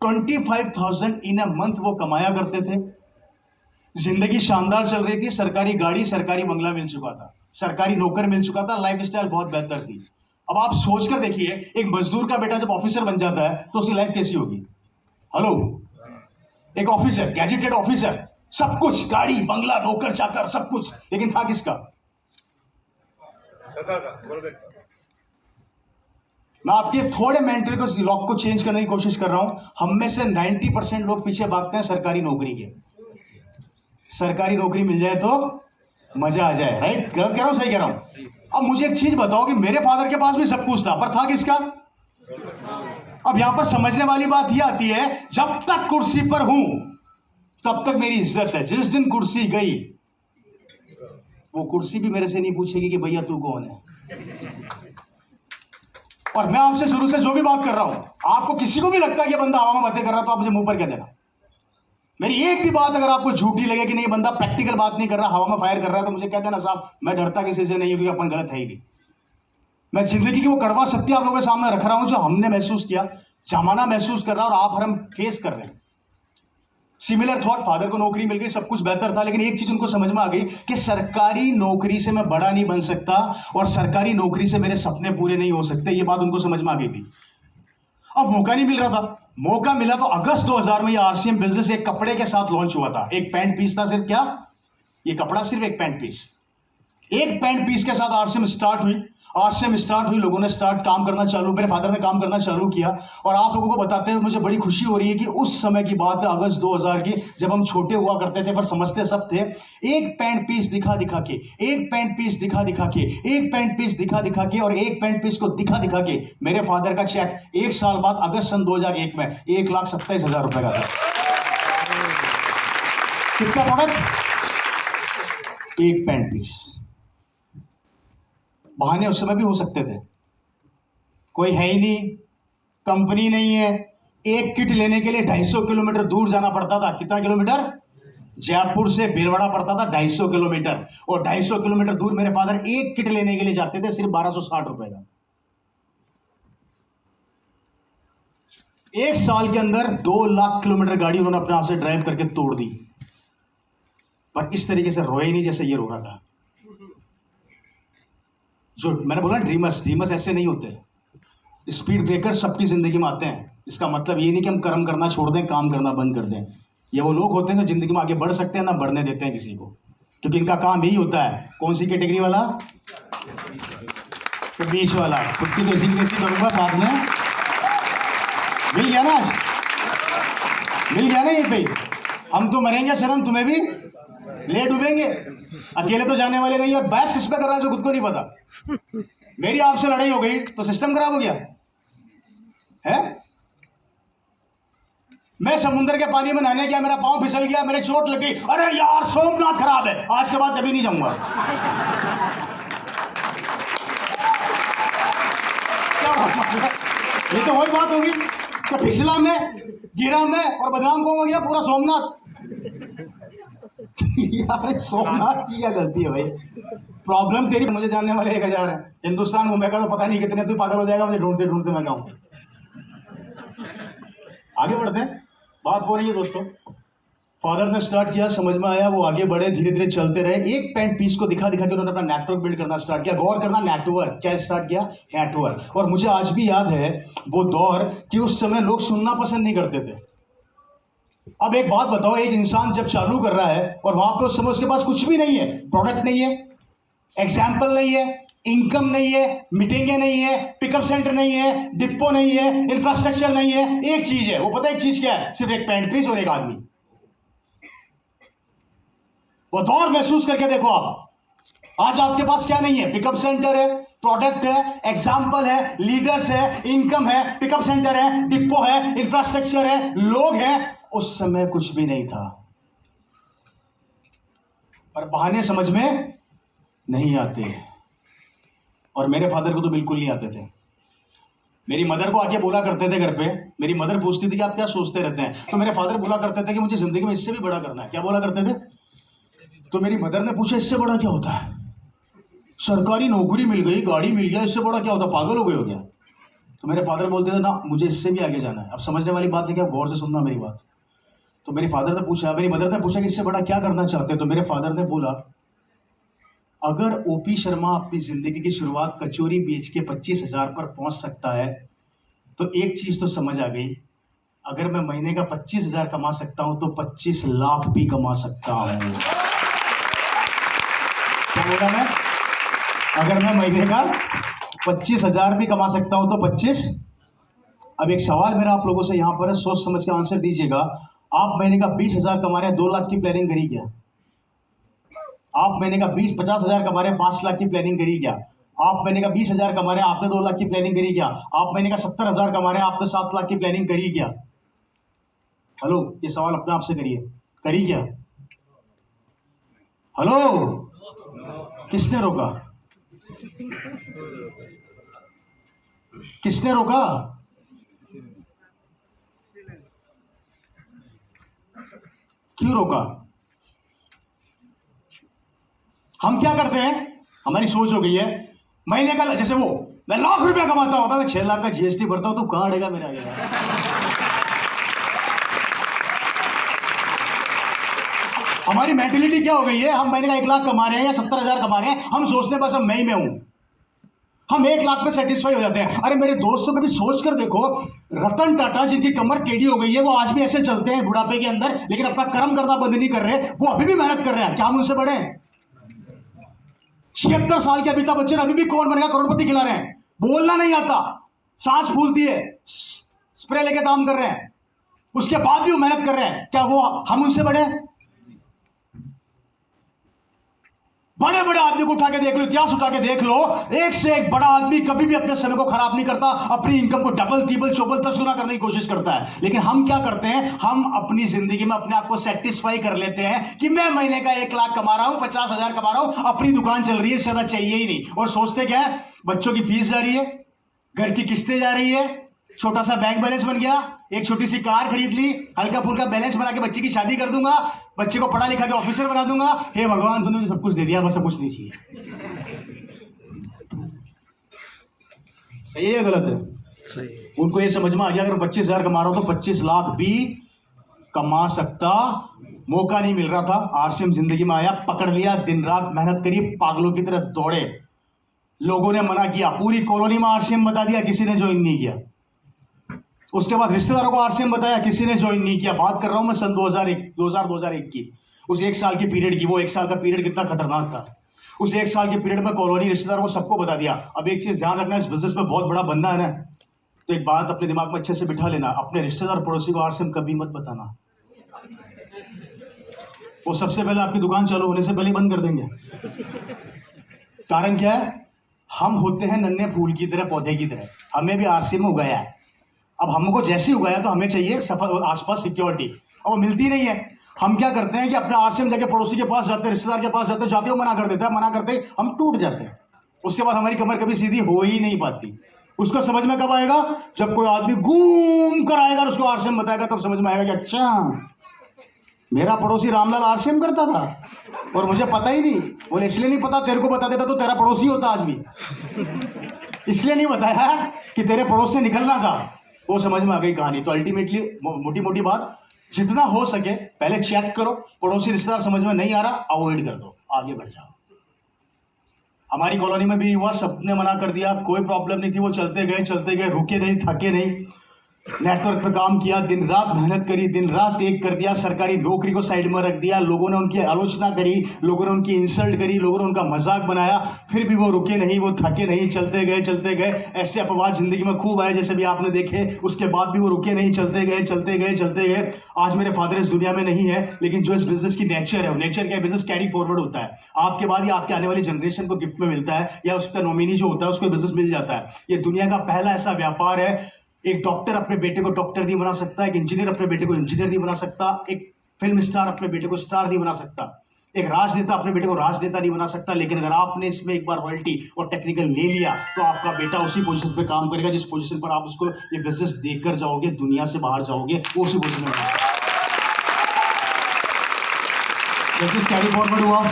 25,000 in a month वो कमाया करते थे। जिंदगी शानदार चल रही थी, सरकारी गाड़ी सरकारी बंगला मिल चुका था, सरकारी नौकर मिल चुका था, लाइफ स्टाइल बहुत बेहतर थी। अब आप सोचकर देखिए, एक मजदूर का बेटा जब ऑफिसर बन जाता है तो उसकी लाइफ कैसी होगी। हेलो, एक ऑफिसर, गैजेटेड ऑफिसर, सब कुछ, गाड़ी बंगला नौकर चाकर सब कुछ, लेकिन था किसका? मैं आपके थोड़े मेंटल को लॉक को चेंज करने की कोशिश कर रहा हूं। हम में से 90% लोग पीछे भागते हैं सरकारी नौकरी के। सरकारी नौकरी मिल जाए तो मजा आ जाए, राइट? गलत कह रहा हूं, सही कह रहा हूं? अब मुझे एक चीज बताओ कि मेरे फादर के पास भी सब कुछ था, पर था किसका? अब यहां पर समझने वाली बात यह आती है, जब तक कुर्सी पर हूं तब तक मेरी इज्जत है। जिस दिन कुर्सी गई, वो कुर्सी भी मेरे से नहीं पूछेगी कि भैया तू कौन है। और मैं आपसे शुरू से जो भी बात कर रहा हूं, आपको किसी को भी लगता है कि बंदा हवा में बातें कर रहा है तो आप मुझे मुंह पर कह देना। मेरी एक भी बात अगर आपको झूठी लगे कि नहीं बंदा प्रैक्टिकल बात नहीं कर रहा, हवा में फायर कर रहा है, तो मुझे कह देना साहब, मैं डरता किसी से नहीं हूं, क्योंकि अपन गलत है ही नहीं। मैं जिंदगी की वो कड़वा सत्य आप लोगों के सामने रख रहा हूं जो हमने महसूस किया, जमाना महसूस कर रहा है और आप और हम फेस कर रहे हैं। सिमिलर थॉट, फादर को नौकरी मिल गई, सब कुछ बेहतर था, लेकिन एक चीज उनको समझ में आ गई कि सरकारी नौकरी से मैं बड़ा नहीं बन सकता और सरकारी नौकरी से मेरे सपने पूरे नहीं हो सकते। ये बात उनको समझ में आ गई थी। अब मौका नहीं मिल रहा था। मौका मिला तो अगस्त 2000 में ये आरसीएम बिजनेस एक कपड़े के साथ लॉन्च हुआ था। एक पैंट पीस था, सिर्फ क्या ये कपड़ा, सिर्फ एक पैंट पीस। एक पैंट पीस के साथ आरसीएम स्टार्ट हुई। आरसीएम स्टार्ट हुई, लोगों ने स्टार्ट काम करना चालू, मेरे फादर ने काम करना चालू किया। और आप लोगों को बताते हुए मुझे बड़ी खुशी हो रही है कि उस समय की बात है, अगस्त 2000 की, जब हम छोटे हुआ करते थे पर समझते सब थे। एक पैंट पीस दिखा दिखा के, एक पैंट पीस दिखा दिखा के, एक पैंट पीस दिखा दिखा के और एक पैंट पीस को दिखा दिखा के मेरे फादर का चेक एक साल बाद अगस्त सन 2001 में 1,27,000 रुपए का था। कितना प्रोडक्ट? एक पैंट पीस। बहाने उस समय भी हो सकते थे, कोई है ही नहीं, कंपनी नहीं है। एक किट लेने के लिए 250 किलोमीटर दूर जाना पड़ता था। कितना किलोमीटर? जयपुर से भीलवाड़ा पड़ता था 250 किलोमीटर, और 250 किलोमीटर दूर मेरे फादर एक किट लेने के लिए जाते थे, सिर्फ 1260 रुपए का। एक साल के अंदर 2 लाख किलोमीटर गाड़ी उन्होंने अपने आप से ड्राइव करके तोड़ दी, पर इस तरीके से रोए नहीं जैसे ये रो रहा था। जो मैंने बोला, ड्रीमर्स ऐसे नहीं होते। स्पीड ब्रेकर सबकी जिंदगी में आते हैं। इसका मतलब ये नहीं कि हम कर्म करना छोड़ दें, काम करना बंद कर दें। ये वो लोग होते हैं जो जिंदगी में आगे बढ़ सकते हैं, ना बढ़ने देते हैं किसी को, क्योंकि इनका काम यही होता है। कौन सी कैटेगरी वाला? तो बीच वाला। कुत्ती तो इसी करूंगा साथ में। मिल गया ना आज? मिल गया ना ये पे? हम तो मरेंगे शर्म, तुम्हें भी ले डूबेंगे। अकेले तो जाने वाले नहीं। और बहस किस पे कर रहा है जो खुद को नहीं पता। मेरी आपसे लड़ाई हो गई तो सिस्टम खराब हो गया है। मैं समुद्र के पानी में नहाने गया, मेरा पांव फिसल गया, मेरे चोट लग गई, अरे यार सोमनाथ खराब है, आज के बाद कभी नहीं जाऊंगा। ये तो वही बात होगी कि फिसला में, गिरा में और बदनाम कौन हो गया? पूरा सोमनाथ। यार सोमनाथ की क्या गलती है भाई? प्रॉब्लम तेरी, मुझे जानने वाले 1000 है। हिंदुस्तान घूमेगा तो पता नहीं कितने, तू पागल हो जाएगा मुझे ढूंढते ढूंढते मैं गाऊं। आगे बढ़ते हैं। बात हो रही है दोस्तों, फादर ने स्टार्ट किया, समझ में आया, वो आगे बढ़े, धीरे धीरे चलते रहे। एक पैंट पीस को दिखा दिखा के उन्होंने अपना नेटवर्क बिल्ड करना स्टार्ट किया। गौर करना, नेटवर्क क्या स्टार्ट किया? नेटवर्क। और मुझे आज भी याद है वो दौर कि उस समय लोग सुनना पसंद नहीं करते थे। अब एक बात बताओ, एक इंसान जब चालू कर रहा है और वहां पे उस समय उसके पास कुछ भी नहीं है, प्रोडक्ट नहीं है, एग्जाम्पल नहीं है, इनकम नहीं है, मीटिंगें नहीं है, पिकअप सेंटर नहीं है, डिपो नहीं है, इंफ्रास्ट्रक्चर नहीं है, एक चीज है, वो पता है एक चीज क्या है? सिर्फ एक पैंट पीस और एक आदमी। वो दौर महसूस करके देखो आप। आज आपके पास क्या नहीं है? पिकअप सेंटर है, प्रोडक्ट है, एग्जाम्पल है, लीडर्स है, इनकम है, पिकअप सेंटर है, डिपो है, इंफ्रास्ट्रक्चर है, लोग हैं। उस समय कुछ भी नहीं था। पर बहाने समझ में नहीं आते, और मेरे फादर को तो बिल्कुल नहीं आते थे। मेरी मदर को आके बोला करते थे घर पे, मेरी मदर पूछती थी कि आप क्या सोचते रहते हैं, तो मेरे फादर बोला करते थे कि मुझे जिंदगी में इससे भी बड़ा करना है। क्या बोला करते थे? तो मेरी मदर ने पूछा, इससे बड़ा क्या होता है? सरकारी नौकरी मिल गई, गाड़ी मिल गया, इससे बड़ा क्या होता? पागल हो गए हो क्या? तो मेरे फादर बोलते थे ना मुझे इससे भी आगे जाना है। अब समझने वाली बात है कि आप गौर से सुनना मेरी बात। तो मेरी फादर ने पूछा, मेरी मदर ने पूछा कि इससे बड़ा क्या करना चाहते हैं? तो मेरे फादर ने बोला, अगर ओपी शर्मा अपनी जिंदगी की शुरुआत कचौरी बेच के 25,000 पर पहुंच सकता है तो एक चीज तो समझ आ गई, अगर मैं महीने का 25,000 कमा सकता हूं तो 25 लाख भी कमा सकता हूं। क्या बोला मैं? अगर मैं महीने का 25,000 भी कमा सकता हूं तो 25। अब एक सवाल मेरा आप लोगों से यहां पर है, सोच समझ के आंसर दीजिएगा। आप महीने का 20,000 कमा रहे हैं, 2 लाख की प्लानिंग करी क्या? आप महीने का 50,000 कमा रहे हैं, 5 लाख की प्लानिंग करी क्या? आप महीने का 20,000 कमा रहे हैं, आपने 2 लाख की प्लानिंग करी क्या? आप महीने का 70,000 कमा रहे हैं, आपने 7 लाख की प्लानिंग करी क्या? हेलो, ये सवाल अपने आप से करिए, करी क्या? हेलो, किसने रोका? किसने रोका? क्यों रोका? हम क्या करते हैं, हमारी सोच हो गई है महीने का, जैसे वो मैं लाख रुपया कमाता हूं, मैं 6 लाख का जीएसटी भरता हूं, तो कहां अड़ेगा मेरा आगे? हमारी मेंटेलिटी क्या हो गई है, हम महीने का 1 लाख कमा रहे हैं या 70,000 कमा रहे हैं, हम सोचते हैं बस अब मैं ही मैं हूं, हम 1 लाख में सेटिस्फाई हो जाते हैं। अरे मेरे दोस्तों, कभी सोच कर देखो, रतन टाटा जिनकी कमर टेढ़ी हो गई है, वो आज भी ऐसे चलते हैं बुढ़ापे के अंदर, लेकिन अपना कर्म करना बंद नहीं कर रहे, वो अभी भी मेहनत कर रहे हैं। क्या हम उनसे बड़े हैं? 76 साल के अमिताभ बच्चन अभी भी कौन बनेगा करोड़पति खिला रहे हैं, बोलना नहीं आता, सांस फूलती है, स्प्रे लेके काम कर रहे हैं, उसके बाद भी वो मेहनत कर रहे हैं। क्या वो हम उनसे बड़े हैं? बड़े बड़े आदमी को उठा के देख लो, इतिहास उठा के देख लो, एक से एक बड़ा आदमी कभी भी अपने समय को खराब नहीं करता, अपनी इनकम को डबल ट्रिपल चौबल 10 गुना करने की कोशिश करता है। लेकिन हम क्या करते हैं, हम अपनी जिंदगी में अपने आप को सेटिस्फाई कर लेते हैं कि मैं महीने का 1 लाख कमा रहा हूं, 50,000 कमा रहा हूं, अपनी दुकान चल रही है, ज्यादा चाहिए ही नहीं। और सोचते क्या है, बच्चों की फीस जा रही है, घर की किस्तें जा रही है, छोटा सा बैंक बैलेंस बन गया, एक छोटी सी कार खरीद ली, हल्का फुल्का बैलेंस बना के बच्चे की शादी कर दूंगा, बच्चे को पढ़ा लिखा के ऑफिसर बना दूंगा, हे भगवान तूने सब कुछ दे दिया, बस सब कुछ नहीं चाहिए। सही है गलत है? सही। उनको ये समझ में आ गया, अगर 25,000 कमा रहा हूं तो 25 लाख भी कमा सकता। मौका नहीं मिल रहा था, आरसीएम जिंदगी में आया, पकड़ लिया, दिन रात मेहनत करी, पागलों की तरह दौड़े, लोगों ने मना किया, पूरी कॉलोनी में आरसीएम बता दिया, किसी ने ज्वाइन नहीं किया। उसके बाद रिश्तेदारों को आरसीएम बताया, किसी ने ज्वाइन नहीं किया। बात कर रहा हूं मैं सन 2001 की, उस 1 साल की पीरियड की। वो 1 साल का पीरियड कितना खतरनाक था। उस 1 साल के पीरियड में कॉलोनी रिश्तेदारों को सबको बता दिया। अब एक चीज ध्यान रखना, इस बिजनेस में बहुत बड़ा बंदा है ना, तो एक बात अपने दिमाग में अच्छे से बिठा लेना, अपने रिश्तेदार पड़ोसी को आरसीएम कभी मत बताना। वो सबसे पहले आपकी दुकान चालू होने से पहले बंद कर देंगे। कारण क्या है, हम होते हैं नन्हे फूल की तरह, पौधे की तरह, हमें भी आरसीएम में उगाया है। अब हमको जैसे ही उगाया तो हमें चाहिए आसपास सिक्योरिटी, और वो मिलती नहीं है। हम क्या करते हैं कि अपने आरसीएम जाके पड़ोसी के पास जाते हैं, रिश्तेदार के पास जाते हैं, जाते हो मना कर देता है, मना करते ही हम टूट जाते हैं। उसके बाद हमारी कमर कभी सीधी हो ही नहीं पाती। उसको समझ में कब आएगा, जब कोई आदमी घूम कर आएगा और उसको आरसीएम बताएगा, तब समझ में आएगा कि अच्छा मेरा पड़ोसी रामलाल आरसीएम करता था और मुझे पता ही नहीं। बोले इसलिए नहीं पता, तेरे को बता देता तो तेरा पड़ोसी होता आज भी। इसलिए नहीं बताया कि तेरे पड़ोस से निकलना था। वो समझ में आ गई कहानी। तो अल्टीमेटली मोटी मोटी बात, जितना हो सके पहले चेक करो, पड़ोसी रिश्तेदार समझ में नहीं आ रहा, अवॉइड कर दो, आगे बढ़ जाओ। हमारी कॉलोनी में भी हुआ, सबने मना कर दिया, कोई प्रॉब्लम नहीं थी, वो चलते गए, रुके नहीं, थके नहीं, नेटवर्क पे काम किया, दिन रात मेहनत करी, दिन रात एक कर दिया, सरकारी नौकरी को साइड में रख दिया, लोगों ने उनकी आलोचना करी, लोगों ने उनकी इंसल्ट करी, लोगों ने उनका मजाक बनाया, फिर भी वो रुके नहीं, वो थके नहीं, चलते गए। ऐसे अपवाद जिंदगी में खूब आए, जैसे भी आपने देखे। उसके बाद भी वो रुके नहीं, चलते गए। आज मेरे फादर इस दुनिया में नहीं है, लेकिन जो इस बिजनेस की नेचर है, नेचर क्या, बिजनेस कैरी फॉरवर्ड होता है। आपके बाद या आपके आने वाली जनरेशन को गिफ्ट में मिलता है, या उसका नॉमिनी जो होता है उसको बिजनेस मिल जाता है। ये दुनिया का पहला ऐसा व्यापार है। एक डॉक्टर अपने बेटे को डॉक्टर नहीं बना सकता, एक इंजीनियर अपने बेटे को इंजीनियर नहीं बना सकता, एक फिल्म स्टार अपने बेटे को स्टार नहीं बना सकता, एक राजनेता अपने बेटे को राजनेता नहीं बना सकता। लेकिन अगर आपने इसमें एक बार रॉयल्टी और टेक्निकल ले लिया तो आपका बेटा उसी पोजीशन पे काम करेगा जिस पोजीशन पर आप उसको ये बिजनेस देकर जाओगे, दुनिया से बाहर जाओगे, वो उसी पोजीशन में बिजनेस कैरी फॉरवर्ड हुआ।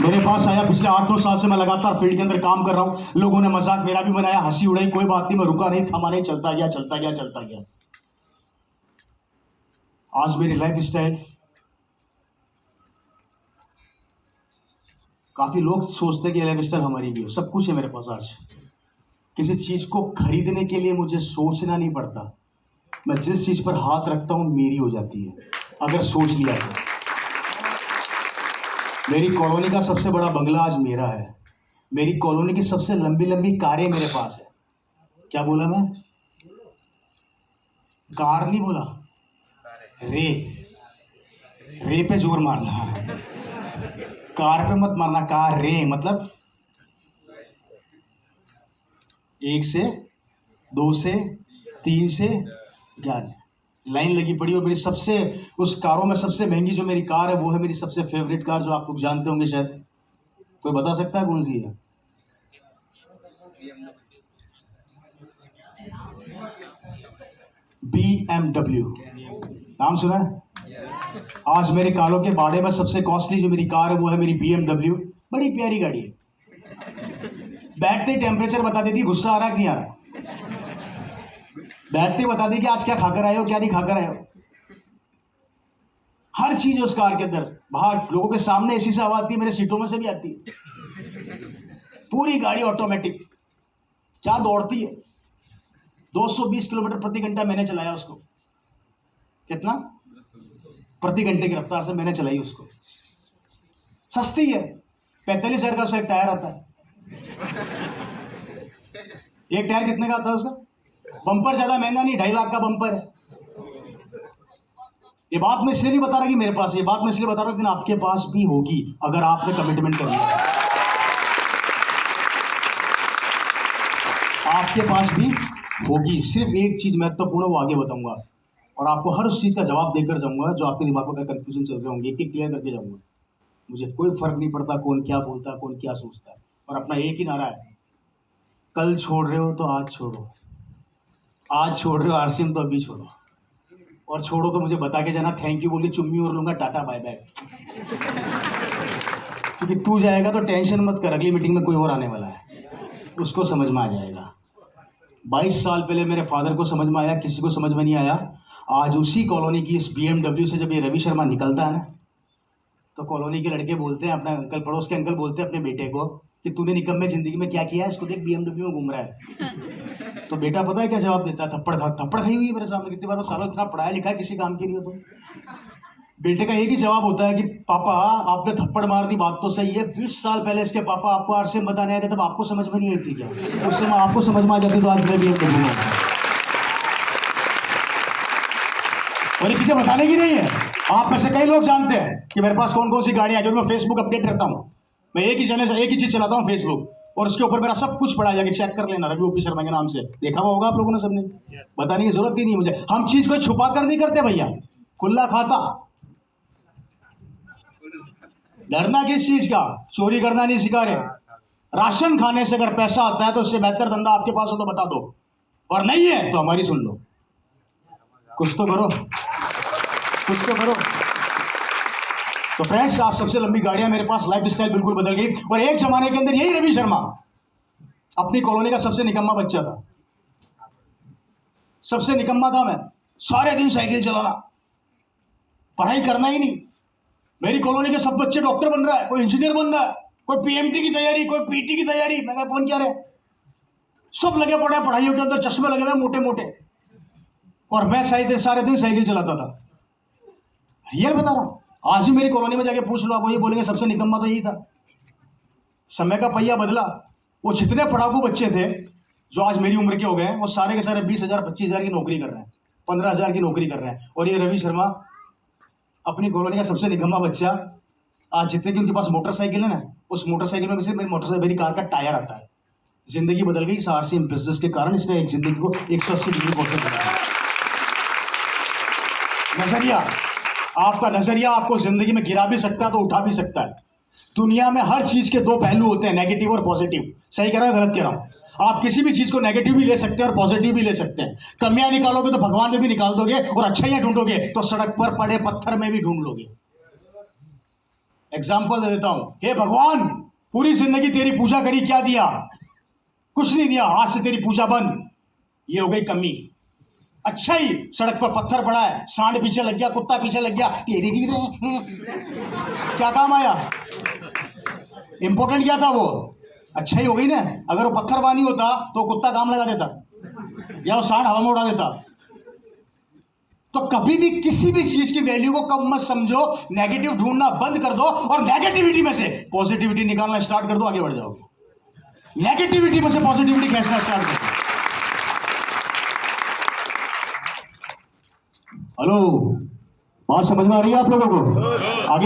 मेरे पास आया, पिछले 8-9 साल से मैं लगातार फील्ड के अंदर काम कर रहा हूं। लोगों ने मजाक मेरा भी बनाया, हंसी उड़ाई, कोई बात नहीं, मैं रुका नहीं, थमा नहीं, चलता गया चलता गया चलता गया। आज मेरी लाइफ स्टाइल, काफी लोग सोचते कि लाइफ स्टाइल हमारी भी हो, सब कुछ है मेरे पास। आज किसी चीज को खरीदने के लिए मुझे सोचना नहीं पड़ता। मैं जिस चीज पर हाथ रखता हूं मेरी हो जाती है, अगर सोच लिया तो। मेरी कॉलोनी का सबसे बड़ा बंगला आज मेरा है। मेरी कॉलोनी की सबसे लंबी लंबी कारें मेरे पास है। क्या बोला मैं? कार नहीं बोला, रे पे जोर मारना, कार पे मत मारना। कार रे मतलब 1 से 2 से 3 से 11 लाइन लगी पड़ी। और मेरी सबसे, उस कारों में सबसे महंगी जो मेरी कार है वो है मेरी सबसे फेवरेट कार, जो आप लोग जानते होंगे शायद। कोई बता सकता है कौन सी है? BMW। नाम सुना है? आज मेरे कालों के बाड़े में सबसे कॉस्टली जो मेरी कार है वो है मेरी BMW। बड़ी प्यारी गाड़ी है, बैठते ही टेम्परेचर बता देती, गुस्सा आ रहा कि नहीं आ रहा। बैठते ही बता दी कि आज क्या खाकर आए हो, क्या नहीं खाकर आए हो। हर चीज उस कार के अंदर। बाहर लोगों के सामने एसी से आवाज आती है, मेरे सीटों में से भी आती है। पूरी गाड़ी ऑटोमेटिक, क्या दौड़ती है। 220 किलोमीटर प्रति घंटा मैंने चलाया उसको। कितना? प्रति घंटे की रफ्तार से मैंने चलाई उसको। सस्ती है, 45,000 का उसका एक टायर आता है। एक टायर कितने का आता है उसका? बम्पर ज्यादा महंगा नहीं, 2.5 लाख का बम्पर है। ये बात मैं इसलिए नहीं बता रहा कि मेरे पास, ये बात मैं इसलिए बता रहा हूं कि आपके पास भी होगी अगर आपने कमिटमेंट कर लिया। आपके पास भी होगी। सिर्फ एक चीज महत्वपूर्ण वो आगे बताऊंगा और आपको हर उस चीज का जवाब देकर जाऊंगा जो आपके दिमाग में कंफ्यूजन चल रहे होंगे, एक क्लियर करके जाऊंगा। मुझे कोई फर्क नहीं पड़ता कौन क्या बोलता है, कौन क्या सोचता है। और अपना एक ही नारा है, कल छोड़ रहे हो तो आज छोड़ो, आज छोड़ रहे हो आरसीएम तो अभी छोड़ो, और छोड़ो तो मुझे बता के जाना, थैंक यू बोल के चुम्मी और लूंगा, टाटा बाय बाय। क्योंकि तू जाएगा तो टेंशन मत कर, अगली मीटिंग में कोई और आने वाला है, उसको समझ में आ जाएगा। 22 साल पहले मेरे फादर को समझ में आया, किसी को समझ में नहीं आया। आज उसी कॉलोनी की इस BMW से जब ये रवि शर्मा निकलता है ना, तो कॉलोनी के लड़के बोलते हैं, अपने अंकल, पड़ोस के अंकल बोलते हैं अपने बेटे को कि तूने निकम्मे जिंदगी में क्या किया है, इसको देख BMW में घूम रहा है। तो बेटा पता है क्या जवाब देता है? थप्पड़ खाई हुई है मेरे सामने कितनी बार। सालों इतना पढ़ाया लिखा है, किसी काम के लिए। तो बेटे का एक ही जवाब होता है कि पापा आपने थप्पड़ मार दी, बात तो सही है। 20 साल पहले इसके पापा आपको आरसीएम बताने आए थे, तब आपको समझ में नहीं आई थी क्या? उस समय आपको समझ में आ जाती तो आज मैं भी BMW। और ये चीजें बताने की नहीं है। आप में से कई लोग जानते हैं कि मेरे पास कौन कौन सी गाड़ियां हैं, जो मैं फेसबुक अपडेट करता हूं। मैं एक ही चैनल से एक ही चीज चलाता हूं, फेसबुक, और उसके ऊपर मेरा सब कुछ पड़ा जाके चेक कर लेना, रवि ओपी शर्मा के नाम से। देखा हुआ होगा आप लोगों ने सबने। बताने की जरूरत ही नहीं मुझे। हम चीज को छुपा कर नहीं करते भैया, खुला खाता। डरना किस चीज का? चोरी करना नहीं सिखा रहे। राशन खाने से अगर पैसा आता है तो उससे बेहतर धंधा आपके पास हो तो बता दो, और नहीं है तो हमारी सुन लो। कुछ तो करो, कुछ तो करो। तो फ्रेंड्स, आज सबसे लंबी गाड़ियां मेरे पास, लाइफ स्टाइल बिल्कुल बदल गई। और एक जमाने के अंदर यही रवि शर्मा अपनी कॉलोनी का सबसे निकम्मा बच्चा था। सबसे निकम्मा था मैं। सारे दिन साइकिल चलाना, पढ़ाई करना ही नहीं। मेरी कॉलोनी के सब बच्चे डॉक्टर बन रहा है, कोई इंजीनियर बन रहा है, कोई PMT की तैयारी, कोई PT की तैयारी। मैं कहा फोन क्या रहे, सब लगे पड़े हैं पढ़ाइयों के अंदर, चश्मे लगे हुए मोटे मोटे, और मैं सारे दिन साइकिल चलाता था। रियल बता रहा हूं। आज भी मेरी कॉलोनी में जाके पूछ लो, आप वही बोलेंगे सबसे निकम्मा तो यही था। समय का पहिया बदला। वो जितने पढ़ाकू बच्चे थे जो आज मेरी उम्र के हो गए, वो सारे के सारे 20,000 25,000 की नौकरी कर रहे हैं, 15,000 की नौकरी कर रहे हैं। और ये रवि शर्मा अपनी कॉलोनी का सबसे निकम्मा बच्चा, आज जितने की उनके पास मोटरसाइकिल है ना, उस मोटरसाइकिल में सिर्फ मेरी कार का टायर आता है। जिंदगी बदल गई इस आरसीएम बिजनेस के कारण। इसने एक जिंदगी को 180 डिग्री पहुंचा दिया। नजरिया, आपका नजरिया आपको जिंदगी में गिरा भी सकता है तो उठा भी सकता है। दुनिया में हर चीज के 2 पहलू होते हैं, नेगेटिव और पॉजिटिव। सही कह रहा हूं, गलत कह रहा हूं? आप किसी भी चीज को नेगेटिव भी ले सकते हैं और पॉजिटिव भी ले सकते हैं। कमियां निकालोगे तो भगवान में भी निकाल दोगे, और अच्छाइयां ढूंढोगे तो सड़क पर पड़े पत्थर में भी ढूंढ लोगे। एग्जाम्पल दे देता हूं। हे भगवान, पूरी जिंदगी तेरी पूजा करी, क्या दिया? कुछ नहीं दिया, आज से तेरी पूजा बंद। ये हो गई कमी। अच्छा ही सड़क पर पत्थर पड़ा है, सांड पीछे लग गया, कुत्ता पीछे लग गया, तेरे भी दे। क्या काम आया? इंपॉर्टेंट क्या था वो? अच्छा ही हो गई ना। अगर वो पत्थर बानी होता तो कुत्ता काम लगा देता या वो सांड हवा में उड़ा देता। तो कभी भी किसी भी चीज की वैल्यू को कम मत समझो, नेगेटिव ढूंढना बंद कर दो और नेगेटिविटी में से पॉजिटिविटी निकालना स्टार्ट कर दो, आगे बढ़ जाओगे। नेगेटिविटी में से पॉजिटिविटी खींचना स्टार्ट कर दो। हेलो, बात समझ में आ रही है आप लोगों को? आगे